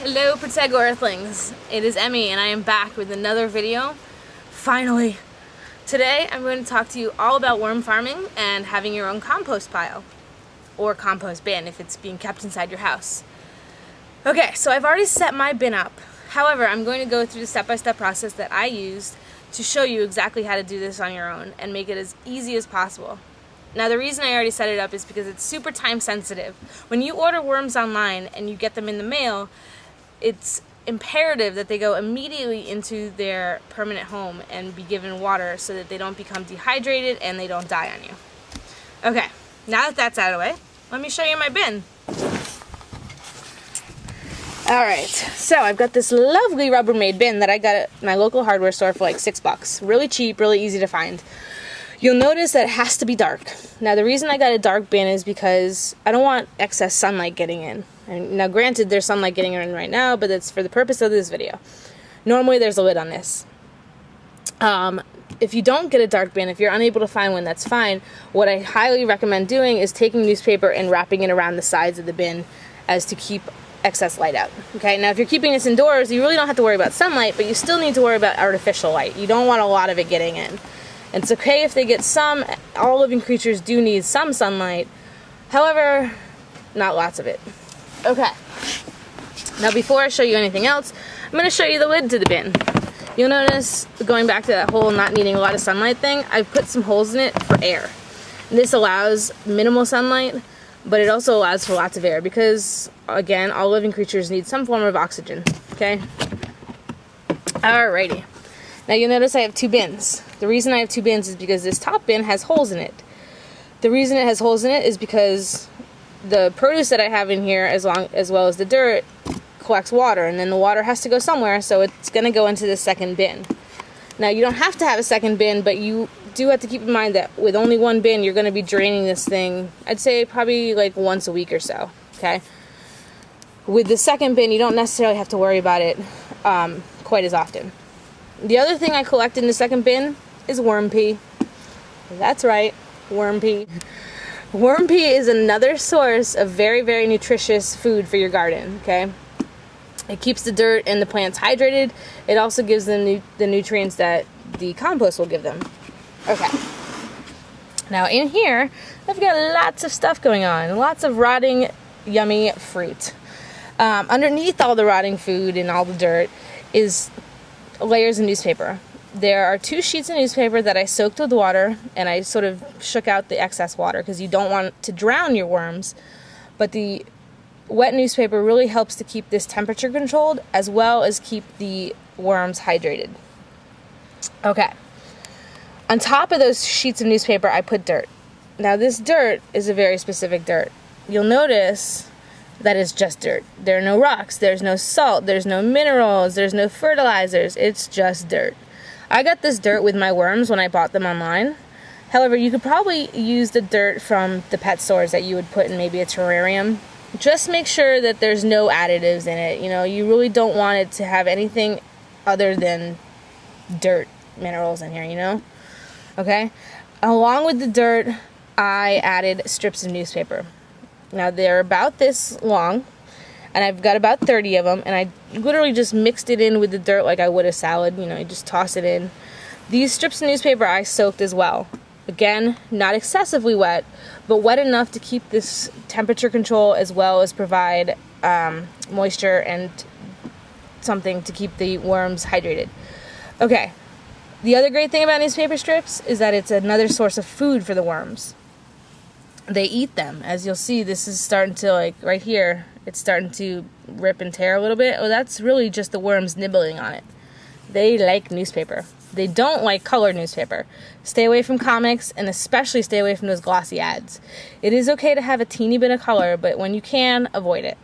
Hello Protego Earthlings, it is Emmy and I am back with another video, finally. Today I'm going to talk to you all about worm farming and having your own compost pile, or compost bin if it's being kept inside your house. Okay, so I've already set my bin up, however I'm going to go through the step-by-step process that I used to show you exactly how to do this on your own and make it as easy as possible. Now the reason I already set it up is because it's super time sensitive. When you order worms online and you get them in the mail, it's imperative that they go immediately into their permanent home and be given water so that they don't become dehydrated and they don't die on you. Okay, now that that's out of the way, let me show you my bin. Alright, so I've got this lovely Rubbermaid bin that I got at my local hardware store for like $6. Really cheap, really easy to find. You'll notice that it has to be dark. Now the reason I got a dark bin is because I don't want excess sunlight getting in. And now granted there's sunlight getting in right now, but it's for the purpose of this video. Normally there's a lid on this. If you don't get a dark bin, if you're unable to find one, that's fine. What I highly recommend doing is taking newspaper and wrapping it around the sides of the bin as to keep excess light out. Okay, now if you're keeping this indoors, you really don't have to worry about sunlight, but you still need to worry about artificial light. You don't want a lot of it getting in. It's okay if they get some. All living creatures do need some sunlight. However, not lots of it. Okay. Now before I show you anything else, I'm going to show you the lid to the bin. You'll notice, going back to that whole not needing a lot of sunlight thing, I've put some holes in it for air. And this allows minimal sunlight, but it also allows for lots of air because, again, all living creatures need some form of oxygen. Okay? Alrighty. Now you'll notice I have two bins. The reason I have two bins is because this top bin has holes in it. The reason it has holes in it is because the produce that I have in here, as well as the dirt, collects water, and then the water has to go somewhere, so it's going to go into the second bin. Now you don't have to have a second bin, but you do have to keep in mind that with only one bin, you're going to be draining this thing, I'd say probably like once a week or so, okay? With the second bin, you don't necessarily have to worry about it quite as often. The other thing I collect in the second bin is worm pee. That's right, worm pee. Worm pee is another source of very, very nutritious food for your garden, okay? It keeps the dirt and the plants hydrated. It also gives them the nutrients that the compost will give them. Okay. Now in here, I've got lots of stuff going on. Lots of rotting, yummy fruit. Underneath all the rotting food and all the dirt is layers of newspaper. There are 2 sheets of newspaper that I soaked with water, and I sort of shook out the excess water because you don't want to drown your worms, but the wet newspaper really helps to keep this temperature controlled as well as keep the worms hydrated. Okay. On top of those sheets of newspaper, I put dirt. Now this dirt is a very specific dirt. You'll notice that is just dirt. There are no rocks, there's no salt, there's no minerals, there's no fertilizers, it's just dirt. I got this dirt with my worms when I bought them online. However, you could probably use the dirt from the pet stores that you would put in maybe a terrarium. Just make sure that there's no additives in it. You know, you really don't want it to have anything other than dirt minerals in here, you know? Okay? Along with the dirt, I added strips of newspaper. Now they're about this long, and I've got about 30 of them, and I literally just mixed it in with the dirt like I would a salad. You know, you just toss it in. These strips of newspaper I soaked as well. Again, not excessively wet, but wet enough to keep this temperature control as well as provide moisture and something to keep the worms hydrated. Okay, the other great thing about newspaper strips is that it's another source of food for the worms. They eat them. As you'll see, this is starting to, like, right here, it's starting to rip and tear a little bit. Well, that's really just the worms nibbling on it. They like newspaper. They don't like colored newspaper. Stay away from comics, and especially stay away from those glossy ads. It is okay to have a teeny bit of color, but when you can, avoid it.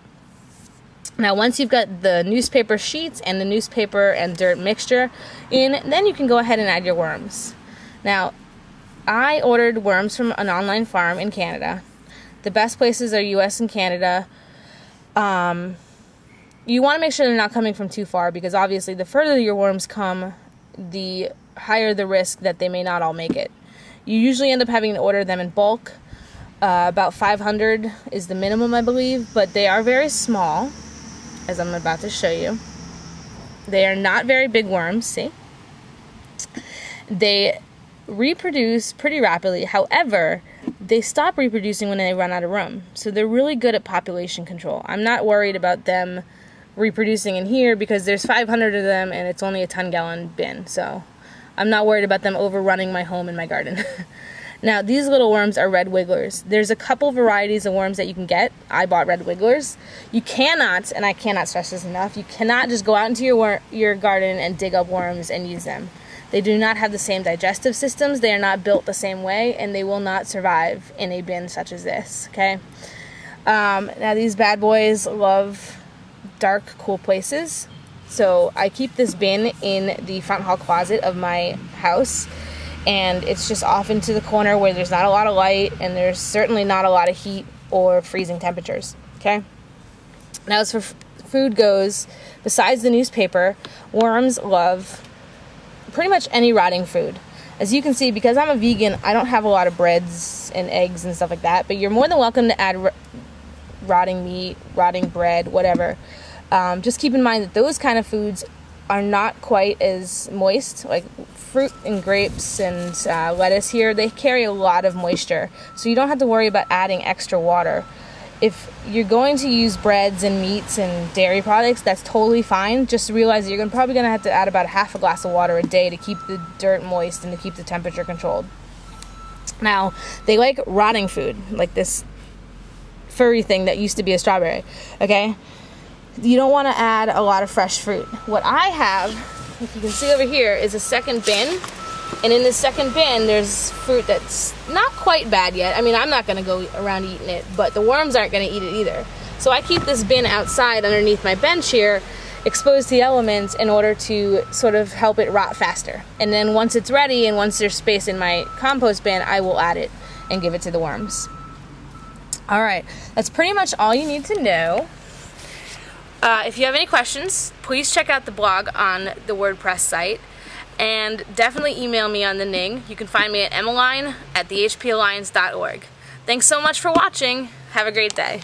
Now, once you've got the newspaper sheets and the newspaper and dirt mixture in, then you can go ahead and add your worms. Now, I ordered worms from an online farm in Canada. The best places are US and Canada. You want to make sure they're not coming from too far because obviously the further your worms come, the higher the risk that they may not all make it. You usually end up having to order them in bulk. About 500 is the minimum, I believe, but they are very small. as I'm about to show you. They are not very big worms, see? They reproduce pretty rapidly. However, they stop reproducing when they run out of room. So they're really good at population control. I'm not worried about them reproducing in here because there's 500 of them and it's only a 10-gallon bin. So I'm not worried about them overrunning my home and my garden. Now, these little worms are red wigglers. There's a couple varieties of worms that you can get. I bought red wigglers. You cannot, and I cannot stress this enough, you cannot just go out into your garden and dig up worms and use them. They do not have the same digestive systems, they are not built the same way, and they will not survive in a bin such as this, okay? Now, these bad boys love dark, cool places. So I keep this bin in the front hall closet of my house, and it's just off into the corner where there's not a lot of light and there's certainly not a lot of heat or freezing temperatures, okay? Now, as for food goes, besides the newspaper, worms love pretty much any rotting food. As you can see, because I'm a vegan, I don't have a lot of breads and eggs and stuff like that, but you're more than welcome to add rotting meat, rotting bread, whatever. Just keep in mind that those kind of foods are not quite as moist, like fruit and grapes and lettuce here, they carry a lot of moisture, so you don't have to worry about adding extra water. If you're going to use breads and meats and dairy products, that's totally fine. Just realize that you're probably going to have to add about half a glass of water a day to keep the dirt moist and to keep the temperature controlled. Now, they like rotting food, like this furry thing that used to be a strawberry, okay? You don't want to add a lot of fresh fruit. What I have, if you can see over here, is a second bin. And in this second bin, there's fruit that's not quite bad yet. I mean, I'm not going to go around eating it, but the worms aren't going to eat it either. So I keep this bin outside underneath my bench here, exposed to the elements in order to sort of help it rot faster. And then once it's ready and once there's space in my compost bin, I will add it and give it to the worms. All right, that's pretty much all you need to know. If you have any questions, please check out the blog on the WordPress site, and definitely email me on the Ning. You can find me at emmeline@thehpalliance.org. Thanks so much for watching. Have a great day.